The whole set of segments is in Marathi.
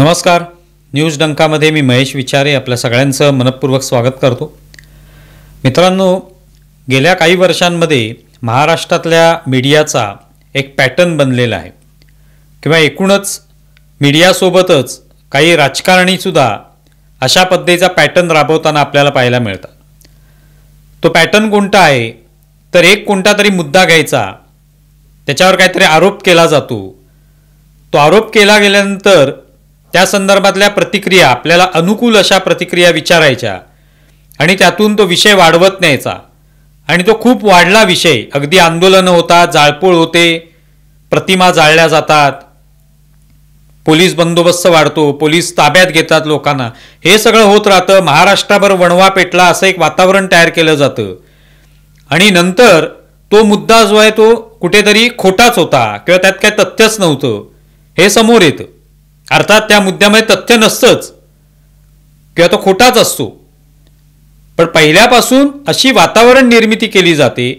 नमस्कार. न्यूज डंकामध्ये मी महेश विचारे आपल्या सगळ्यांचं मनपूर्वक स्वागत करतो. मित्रांनो, गेल्या काही वर्षांमध्ये महाराष्ट्रातल्या मीडियाचा एक पॅटर्न बनलेला आहे किंवा एकूणच मीडियासोबतच काही राजकारणीसुद्धा अशा पद्धतीचा पॅटर्न राबवताना आपल्याला पाहायला मिळतात. तो पॅटर्न कोणता आहे तर एक कोणता तरी मुद्दा घ्यायचा, त्याच्यावर काहीतरी आरोप केला जातो. तो आरोप केला गेल्यानंतर त्या संदर्भातल्या प्रतिक्रिया, आपल्याला अनुकूल अशा प्रतिक्रिया विचारायच्या आणि त्यातून तो विषय वाढवत न्यायचा. आणि तो खूप वाढला विषय, अगदी आंदोलनं होतात, जाळपोळ होते, प्रतिमा जाळल्या जातात, पोलीस बंदोबस्त वाढतो, पोलीस ताब्यात घेतात लोकांना. हे सगळं होत राहतं. महाराष्ट्राभर वणवा पेटला असं एक वातावरण तयार केलं जातं. आणि नंतर तो मुद्दा जो आहे तो कुठेतरी खोटाच होता किंवा त्यात काही तथ्यच नव्हतं हे समोर येतं. अर्थात त्या मुद्द्यामध्ये तथ्य नसतंच किंवा तो खोटाच असतो, पण पहिल्यापासून अशी वातावरण निर्मिती केली जाते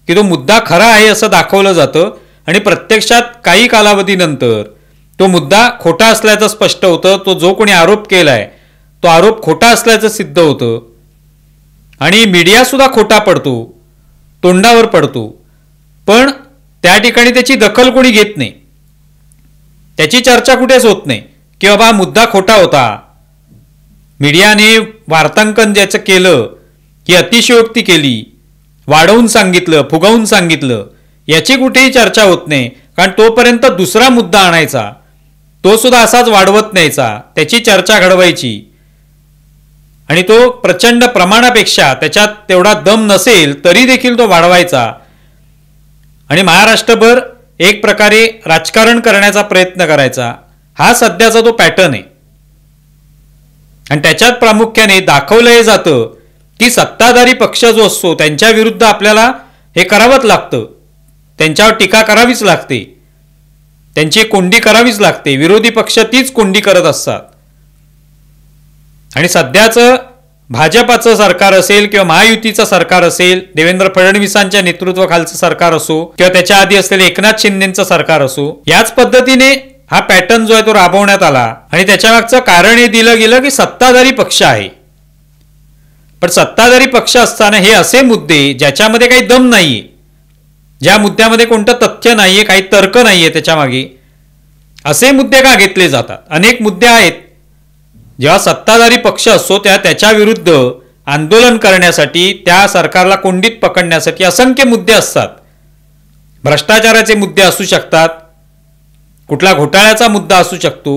की तो मुद्दा खरा आहे असं दाखवलं जातं आणि प्रत्यक्षात काही कालावधीनंतर तो मुद्दा खोटा असल्याचं स्पष्ट होतं. तो जो कोणी आरोप केलाय तो आरोप खोटा असल्याचं सिद्ध होतं आणि मीडियासुद्धा खोटा पडतो, तोंडावर पडतो. पण त्या ठिकाणी त्याची दखल कोणी घेत नाही, त्याची चर्चा कुठेच होत नाही की बाबा मुद्दा खोटा होता. मीडियाने वार्तांकन ज्याचं केलं की अतिशयोक्ती केली, वाढवून सांगितलं, फुगवून सांगितलं, याची कुठेही चर्चा होत नाही. कारण तोपर्यंत दुसरा मुद्दा आणायचा, तो सुद्धा असाच वाढवत न्यायचा, त्याची चर्चा घडवायची आणि तो प्रचंड प्रमाणापेक्षा त्याच्यात तेवढा दम नसेल तरी देखील तो वाढवायचा आणि महाराष्ट्रभर एक प्रकारे राजकारण करण्याचा प्रयत्न करायचा. हा सध्याचा तो पॅटर्न आहे. आणि त्याच्यात प्रामुख्याने दाखवलं हे जातं की सत्ताधारी पक्ष जो असतो त्यांच्या विरुद्ध आपल्याला हे करावंच लागतं, त्यांच्यावर टीका करावीच लागते, त्यांची कोंडी करावीच लागते. विरोधी पक्ष तीच कोंडी करत असतात. आणि सध्याचं भाजपाचं सरकार असेल किंवा महायुतीचं सरकार असेल, देवेंद्र फडणवीसांच्या नेतृत्वाखालचं सरकार असो किंवा त्याच्या आधी असलेलं एकनाथ शिंदेचं सरकार असो, याच पद्धतीने हा पॅटर्न जो आहे तो राबवण्यात आला. आणि त्याच्यामागचं कारण हे दिलं गेलं की सत्ताधारी पक्ष आहे. पण सत्ताधारी पक्ष असताना हे असे मुद्दे ज्याच्यामध्ये काही दम नाहीये, ज्या मुद्द्यामध्ये कोणतं तथ्य नाहीये, काही तर्क नाहीये त्याच्यामागे, असे मुद्दे का घेतले जातात? अनेक मुद्दे आहेत. जेव्हा सत्ताधारी पक्ष असतो त्याच्या विरुद्ध आंदोलन करण्यासाठी, त्या सरकारला कोंडीत पकडण्यासाठी असंख्य मुद्दे असतात. भ्रष्टाचाराचे मुद्दे असू शकतात, कुठला घोटाळ्याचा मुद्दा असू शकतो,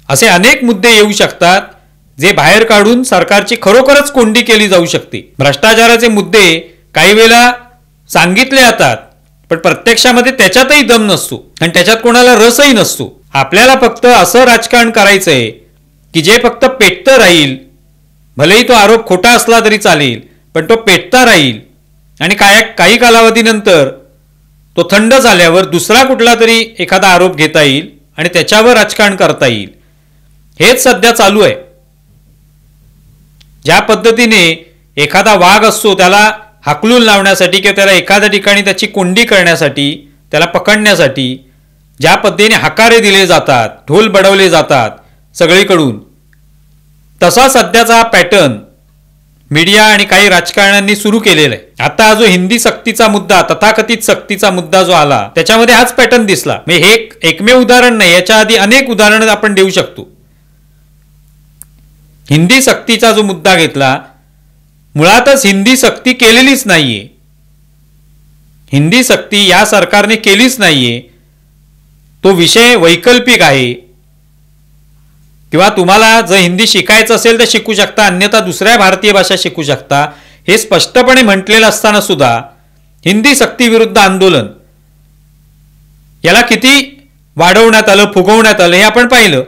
असे अनेक मुद्दे येऊ शकतात जे बाहेर काढून सरकारची खरोखरच कोंडी केली जाऊ शकते. भ्रष्टाचाराचे मुद्दे काही वेळेला सांगितले जातात पण प्रत्यक्षामध्ये त्याच्यातही दम नसतो आणि त्याच्यात कोणाला रसही नसतो. आपल्याला फक्त असं राजकारण करायचंय की जे फक्त पेटतं राहील, भलेही तो आरोप खोटा असला तरी चालेल पण तो पेटता राहील आणि काही कालावधीनंतर तो थंड झाल्यावर दुसरा कुठला तरी एखादा आरोप घेता येईल आणि त्याच्यावर राजकारण करता येईल. हेच सध्या चालू आहे. ज्या पद्धतीने एखादा वाघ असतो त्याला हाकलून लावण्यासाठी किंवा त्याला एखाद्या ठिकाणी त्याची कोंडी करण्यासाठी, त्याला पकडण्यासाठी ज्या पद्धतीने हाकारे दिले जातात, ढोल बडवले जातात सगळीकडून, तसा सध्याचा पॅटर्न मीडिया आणि काही राजकारण्यांनी सुरू केलेला आहे. आता हा जो हिंदी सक्तीचा मुद्दा, तथाकथित सक्तीचा मुद्दा जो आला, त्याच्यामध्ये हाच पॅटर्न दिसला. हे एकमेव उदाहरण नाही, याच्या आधी अनेक उदाहरणं आपण देऊ शकतो. हिंदी सक्तीचा जो मुद्दा घेतला, मुळातच हिंदी सक्ती केलेलीच नाहीये. हिंदी सक्ती या सरकारने केलीच नाहीये. तो विषय वैकल्पिक आहे किंवा तुम्हाला जर हिंदी शिकायचं असेल तर शिकू शकता, अन्यथा दुसऱ्या भारतीय भाषा शिकू शकता, हे स्पष्टपणे म्हटलेलं असताना सुद्धा हिंदी सक्ती विरुद्ध आंदोलन याला किती वाढवण्यात आलं, फुगवण्यात आलं हे आपण पाहिलं.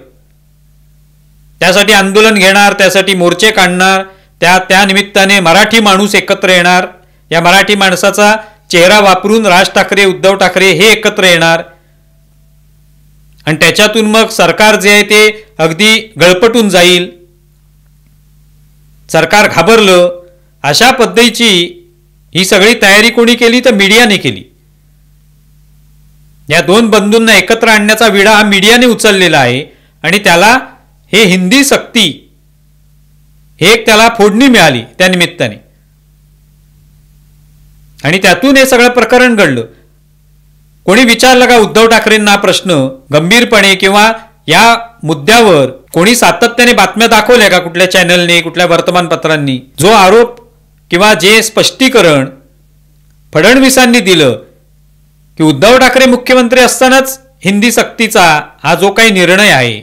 त्यासाठी आंदोलन घेणार, त्यासाठी मोर्चे काढणार, त्या निमित्ताने मराठी माणूस एकत्र येणार, या मराठी माणसाचा चेहरा वापरून राज ठाकरे, उद्धव ठाकरे हे एकत्र येणार आणि त्याच्यातून मग सरकार जे आहे ते अगदी गळपटून जाईल, सरकार घाबरलं, अशा पद्धतीची ही सगळी तयारी कोणी केली तर मीडियाने केली. या दोन बंधूंना एकत्र आणण्याचा विडा हा मीडियाने उचललेला आहे आणि त्याला हे हिंदी सक्ती हे एक त्याला फोडणी मिळाली त्या निमित्ताने, आणि त्यातून हे सगळं प्रकरण घडलं. कोणी विचारलं का उद्धव ठाकरेंना प्रश्न गंभीरपणे, किंवा या मुद्द्यावर कोणी सातत्याने बातम्या दाखवल्या का कुठल्या चॅनलने, कुठल्या वर्तमानपत्रांनी? जो आरोप किंवा जे स्पष्टीकरण फडणवीसांनी दिलं की उद्धव ठाकरे मुख्यमंत्री असतानाच हिंदी सक्तीचा हा जो काही निर्णय आहे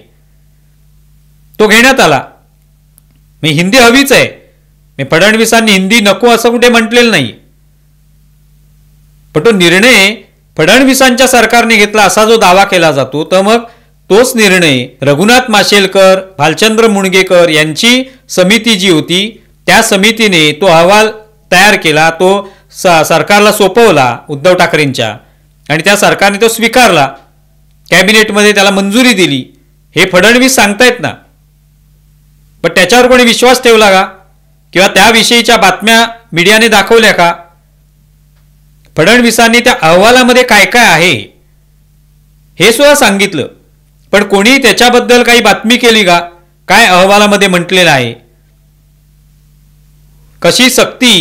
तो घेण्यात आला. मी हिंदी हवीच आहे, मी फडणवीसांनी हिंदी नको असं कुठे म्हटलेलं नाही, पण तो निर्णय फडणवीसांच्या सरकारने घेतला असा जो दावा केला जातो, तर मग तोच निर्णय रघुनाथ माशेलकर, भालचंद्र मुणगेकर यांची समिती जी होती त्या समितीने तो अहवाल तयार केला, तो सरकारला सोपवला उद्धव ठाकरेंच्या, आणि त्या सरकारने तो स्वीकारला, कॅबिनेटमध्ये त्याला मंजुरी दिली. हे फडणवीस सांगतायत ना, पण त्याच्यावर कोणी विश्वास ठेवला का? किंवा त्याविषयीच्या बातम्या मीडियाने दाखवल्या का? फडणवीसांनी त्या अहवालामध्ये काय काय आहे हे सुद्धा सांगितलं, पण कोणी त्याच्याबद्दल काही बातमी केली का? काय अहवालामध्ये म्हटलेलं आहे, कशी सक्ती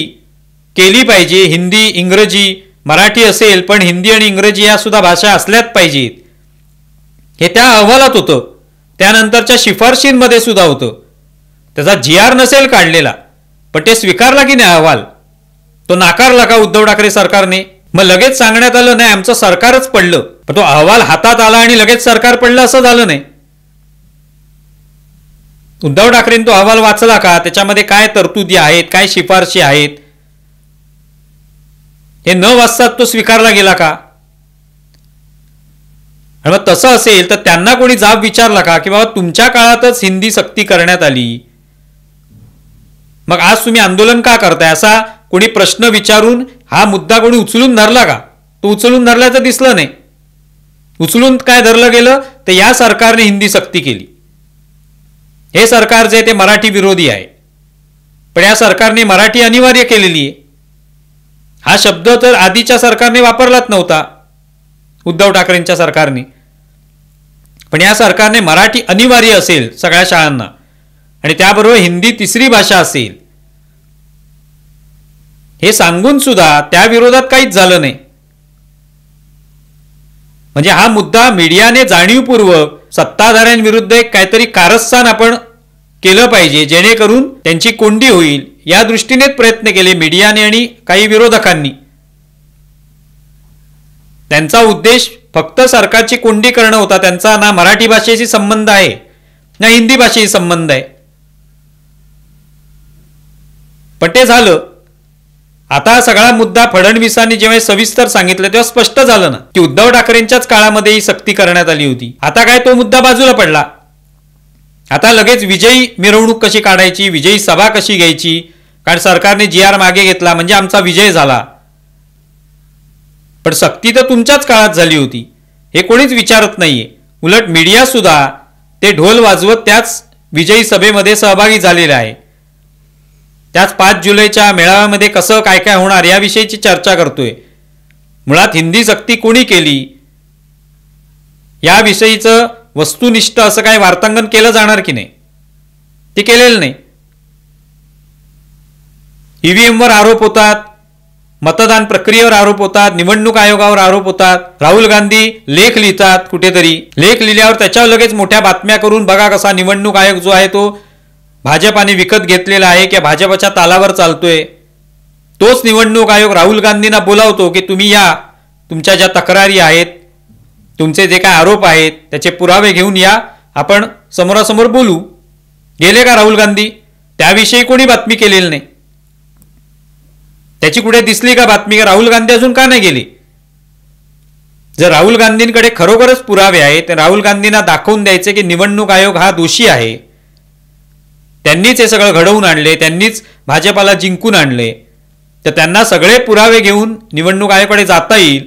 केली पाहिजे, हिंदी, इंग्रजी, मराठी असेल, पण हिंदी आणि इंग्रजी या सुद्धा भाषा असल्याच पाहिजेत, हे त्या अहवालात होतं. त्यानंतरच्या शिफारशींमध्ये सुद्धा होतं. त्याचा GR नसेल काढलेला, पण ते स्वीकारला की नाही अहवाल, तो नाकारला का उद्धव ठाकरे सरकारने? मग लगेच सांगण्यात आलं नाही आमचं सरकारच पडलं, पण तो अहवाल हातात आला आणि लगेच सरकार पडलं असं झालं नाही. उद्धव ठाकरेंनी तो अहवाल वाचला का? त्याच्यामध्ये काय तरतुदी आहेत, काय शिफारशी आहेत, हे न वाचता तो स्वीकारला गेला का? आणि मग तसं असेल तर त्यांना कोणी जाब विचारला का की बाबा तुमच्या काळातच हिंदी सक्ती करण्यात आली, मग आज तुम्ही आंदोलन का करताय, असा कोणी प्रश्न विचारून हा मुद्दा कोणी उचलून धरला का? तो उचलून धरल्याचं दिसलं नाही. उचलून काय धरलं गेलं तर या सरकारने हिंदी सक्ती केली. हे सरकार जे ते मराठी विरोधी आहे, पण या सरकारने मराठी अनिवार्य केलेली आहे. हा शब्द तर आधीच्या सरकारने वापरलाच नव्हता, उद्धव ठाकरेंच्या सरकारने, पण या सरकारने मराठी अनिवार्य असेल सगळ्या शाळांना, आणि त्याबरोबर हिंदी तिसरी भाषा असेल हे सांगून सुद्धा त्या विरोधात काहीच झालं नाही. म्हणजे हा मुद्दा मीडियाने जाणीवपूर्वक सत्ताधाऱ्यांविरुद्ध एक काहीतरी कारस्थान आपण केलं पाहिजे, जेणेकरून त्यांची कोंडी होईल, या दृष्टीनेच प्रयत्न केले मीडियाने आणि काही विरोधकांनी. त्यांचा उद्देश फक्त सरकारची कोंडी करणं होता. त्यांचा ना मराठी भाषेशी संबंध आहे ना हिंदी भाषेशी संबंध आहे, पण ते झालं. आता सगळा मुद्दा फडणवीसांनी जेव्हा सविस्तर सांगितलं तेव्हा स्पष्ट झालं ना की उद्धव ठाकरेंच्याच काळामध्ये ही सक्ती करण्यात आली होती. आता काय तो मुद्दा बाजूला पडला. आता लगेच विजयी मिरवणूक कशी काढायची, विजयी सभा कशी घ्यायची, कारण सरकारने GR मागे घेतला म्हणजे आमचा विजय झाला. पण सक्ती तर तुमच्याच काळात झाली होती हे कोणीच विचारत नाहीये. उलट मीडिया सुद्धा ते ढोल वाजवत त्याच विजयी सभेमध्ये सहभागी झालेला आहे. त्याच 5 जुलैच्या मेळाव्यामध्ये कसं काय काय होणार याविषयीची चर्चा करतोय. मुळात हिंदी सक्ती कोणी केली याविषयीचं वस्तुनिष्ठ असं काय वार्तांकन केलं जाणार की नाही, ते केलेलं नाही. EVMवर आरोप होतात, मतदान प्रक्रियेवर आरोप होतात, निवडणूक आयोगावर आरोप होतात. राहुल गांधी लेख लिहितात, कुठेतरी लेख लिहिल्यावर त्याच्यावर लगेच मोठ्या बातम्या करून बघा कसा निवडणूक आयोग जो आहे तो भाजपाने विकत घेतलेला आहे किंवा भाजपच्या तालावर चालतोय. तोच निवडणूक आयोग राहुल गांधींना बोलावतो की तुम्ही या, तुमच्या ज्या तक्रारी आहेत, तुमचे जे काय आरोप आहेत त्याचे पुरावे घेऊन या, आपण समोरासमोर बोलू. गेले का राहुल गांधी? त्याविषयी कोणी बातमी केलेली नाही. त्याची कुठे दिसली का बातमी का राहुल गांधी अजून का नाही गेले? जर राहुल गांधींकडे खरोखरच पुरावे आहेत तर राहुल गांधींना दाखवून द्यायचे की निवडणूक आयोग हा दोषी आहे, त्यांनीच हे सगळं घडवून आणले, त्यांनीच भाजपाला जिंकून आणले, तर त्यांना सगळे पुरावे घेऊन निवडणूक आयोगाकडे जाता येईल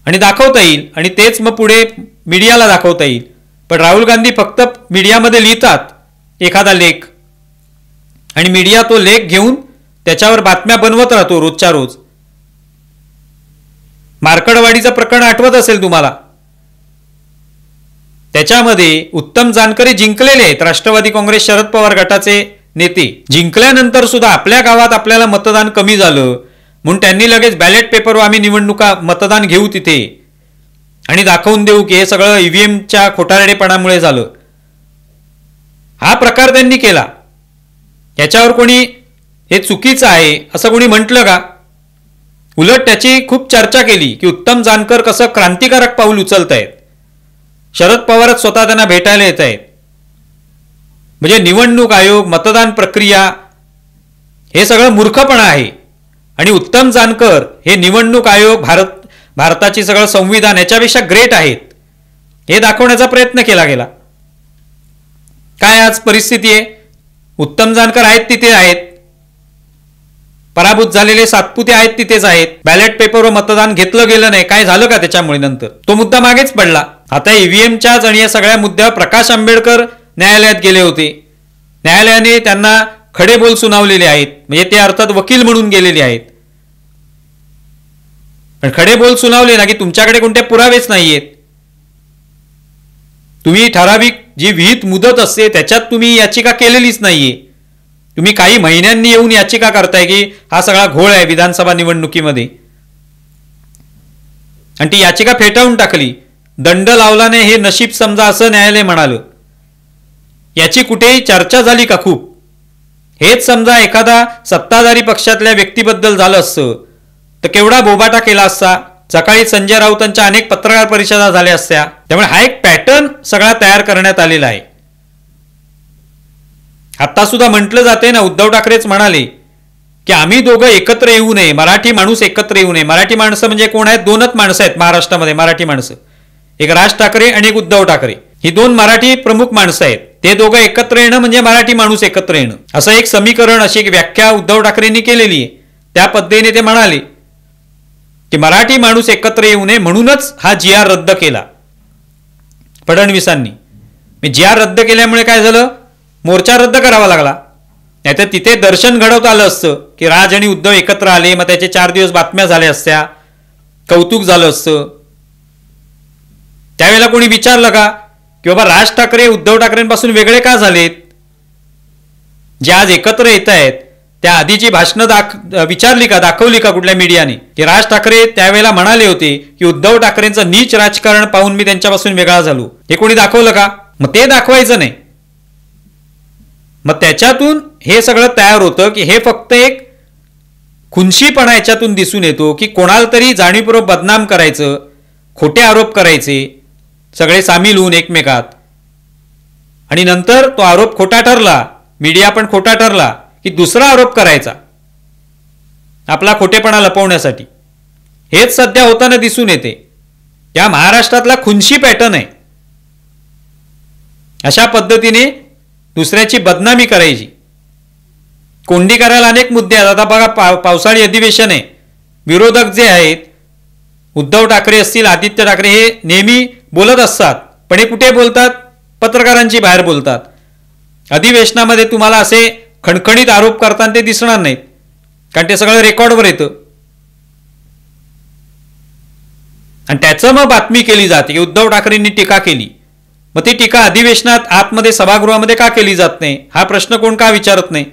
आणि दाखवता येईल, आणि तेच मग पुढे मीडियाला दाखवता येईल. पण राहुल गांधी फक्त मीडियामध्ये लिहितात एखादा लेख, आणि मीडिया तो लेख घेऊन त्याच्यावर बातम्या बनवत राहतो रोजच्या रोज. मार्कडवाडीचं प्रकरण आठवत असेल तुम्हाला, त्याच्यामध्ये उत्तम जानकर जिंकलेले आहेत, राष्ट्रवादी काँग्रेस शरद पवार गटाचे नेते. जिंकल्यानंतर सुद्धा आपल्या गावात आपल्याला मतदान कमी झालं म्हणून त्यांनी लगेच बॅलेट पेपरवर आम्ही निवडणुका मतदान घेऊ तिथे आणि दाखवून देऊ की हे सगळं ईव्हीएमच्या खोटारडेपणामुळे झालं. हा प्रकार त्यांनी केला. याच्यावर कोणी हे चुकीचं आहे असं कोणी म्हटलं का? उलट त्याची खूप चर्चा केली की उत्तम जानकर कसं क्रांतिकारक पाऊल उचलत आहेत. शरद पवारच स्वतः त्यांना भेटायला येत आहेत. म्हणजे निवडणूक आयोग, मतदान प्रक्रिया हे सगळं मूर्खपणा आहे. आणि उत्तम जानकर हे निवडणूक आयोग, भारताची सगळं संविधान याच्यापेक्षा ग्रेट आहेत हे दाखवण्याचा प्रयत्न केला गेला. काय आज परिस्थिती आहे? उत्तम जानकर आहेत तिथे आहेत, पराभूत झालेले सातपुते आहेत तिथेच आहेत. बॅलेट पेपरवर मतदान घेतलं गेलं नाही. काय झालं का त्याच्यामुळे? नंतर तो मुद्दा मागेच पडला. आता ईव्हीएमच्याच आणि या सगळ्या मुद्द्यावर प्रकाश आंबेडकर न्यायालयात गेले होते. न्यायालयाने त्यांना खडे बोल सुनावलेले आहेत, म्हणजे ते अर्थात वकील म्हणून गेलेले आहेत. पण खडे बोल सुनावले ना की तुमच्याकडे कोणते पुरावेच नाहीयेत. तुम्ही ठराविक जी विहित मुदत असते त्याच्यात तुम्ही याचिका केलेलीच नाहीये. तुम्ही काही महिन्यांनी येऊन याचिका करताय की हा सगळा घोळ आहे विधानसभा निवडणुकीमध्ये, आणि ती याचिका फेटाळून टाकली. दंड लावला नाही हे नशीब समजा असं न्यायालय म्हणालं. याची कुठेही चर्चा झाली का? खूप. हेच समजा एखादा सत्ताधारी पक्षातल्या व्यक्तीबद्दल झालं असतं तर केवढा बोबाटा केला असता. सकाळी संजय राऊतांच्या अनेक पत्रकार परिषदा झाल्या असत्या. त्यामुळे हा एक पॅटर्न सगळा तयार करण्यात आलेला आहे. आता सुद्धा म्हटलं जाते ना, उद्धव ठाकरेच म्हणाले की आम्ही दोघं एकत्र येऊ नये, मराठी माणूस एकत्र येऊ नये. मराठी माणसं म्हणजे कोण आहेत? दोनच माणसं आहेत महाराष्ट्रामध्ये मराठी माणसं. एक राज ठाकरे आणि एक उद्धव ठाकरे. ही दोन मराठी प्रमुख माणसं आहेत. ते दोघं एकत्र येणं म्हणजे मराठी माणूस एकत्र येणं, असं एक समीकरण, अशी एक व्याख्या उद्धव ठाकरेंनी केलेली आहे. त्या पद्धतीने ते म्हणाले की मराठी माणूस एकत्र येऊ नये म्हणूनच हा GR रद्द केला फडणवीसांनी. GR रद्द केल्यामुळे काय झालं? मोर्चा रद्द करावा लागला. नाहीतर तिथे दर्शन घडवता आलं असतं की राज आणि उद्धव एकत्र आले, मग त्याचे 4 दिवस बातम्या झाल्या असत्या, कौतुक झालं असतं. त्यावेळेला कोणी विचारलं का की बाबा राज ठाकरे उद्धव ठाकरेंपासून वेगळे का झालेत? जे आज एकत्र येत आहेत त्या आधीची भाषणं विचारली का, दाखवली का कुठल्या मीडियाने? की राज ठाकरे त्यावेळेला म्हणाले होते की उद्धव ठाकरेंचं नीच राजकारण पाहून मी त्यांच्यापासून वेगळा झालो. हे कोणी दाखवलं का? मग ते दाखवायचं नाही. मग त्याच्यातून हे सगळं तयार होतं की हे फक्त एक खुनशीपणा याच्यातून दिसून येतो की कोणाला तरी जाणीवपूर्वक बदनाम करायचं, खोटे आरोप करायचे, सगळे सामील होऊन एकमेकात, आणि नंतर तो आरोप खोटा ठरला, मीडिया पण खोटा ठरला की दुसरा आरोप करायचा आपला खोटेपणा लपवण्यासाठी. हेच सध्या होताना दिसून येते. या महाराष्ट्रातला खुनशी पॅटर्न आहे. अशा पद्धतीने दुसऱ्याची बदनामी करायची. कोंडी करायला अनेक मुद्दे आहेत. आता बघा पावसाळी अधिवेशन आहे. विरोधक जे आहेत, उद्धव ठाकरे असतील, आदित्य ठाकरे, हे नेहमी बोलत असतात. पण हे कुठे बोलतात? पत्रकारांची बाहेर बोलतात. अधिवेशनामध्ये तुम्हाला असे खणखणीत आरोप करताना ते दिसणार नाहीत, कारण ते सगळं रेकॉर्डवर येतं. आणि त्याचं मग बातमी केली जाते की उद्धव ठाकरेंनी टीका केली. मग ती टीका अधिवेशनात आतमध्ये सभागृहामध्ये का केली जात नाही? हा प्रश्न कोण का विचारत नाही?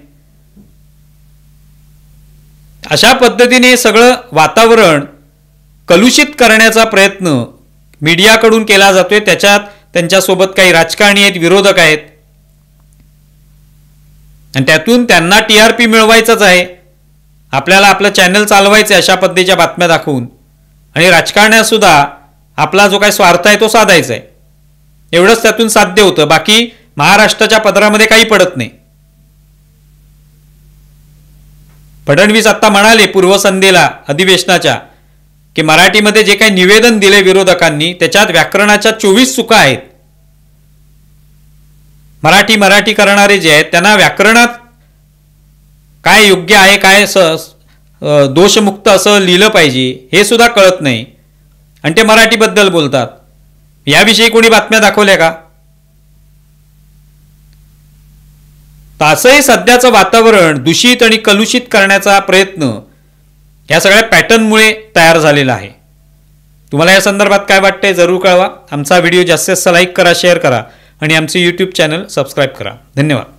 अशा पद्धतीने सगळं वातावरण कलुषित करण्याचा प्रयत्न मीडियाकडून केला जातोय. त्याच्यात त्यांच्यासोबत काही राजकारणी आहेत, विरोधक आहेत, आणि त्यातून त्यांना TRP मिळवायचंच आहे. आपल्याला आपलं चॅनल चालवायचं आहे अशा पद्धतीच्या बातम्या दाखवून, आणि राजकारण्यात सुद्धा आपला जो काही स्वार्थ आहे तो साधायचा आहे. एवढंच त्यातून साध्य होतं. बाकी महाराष्ट्राच्या पदरामध्ये काही पडत नाही. फडणवीस आता म्हणाले पूर्वसंध्येला अधिवेशनाच्या की मराठीमध्ये जे काही निवेदन दिले विरोधकांनी त्याच्यात व्याकरणाच्या 24 चुका आहेत. मराठी करणारे जे आहेत त्यांना व्याकरणात काय योग्य आहे, काय दोषमुक्त असं लिहिलं पाहिजे हे सुद्धा कळत नाही, आणि ते मराठीबद्दल बोलतात. याविषयी कोणी बातम्या दाखवल्या का? असंही सध्याचं वातावरण दूषित आणि कलुषित करण्याचा प्रयत्न या सगळ्या पॅटर्नमुळे तयार झालेला आहे. तुम्हाला या संदर्भात काय वाटते जरूर कळवा. आमचा व्हिडिओ जास्तीत जास्त लाईक करा, शेअर करा आणि आमचे यूट्यूब चॅनल सबस्क्राईब करा. धन्यवाद.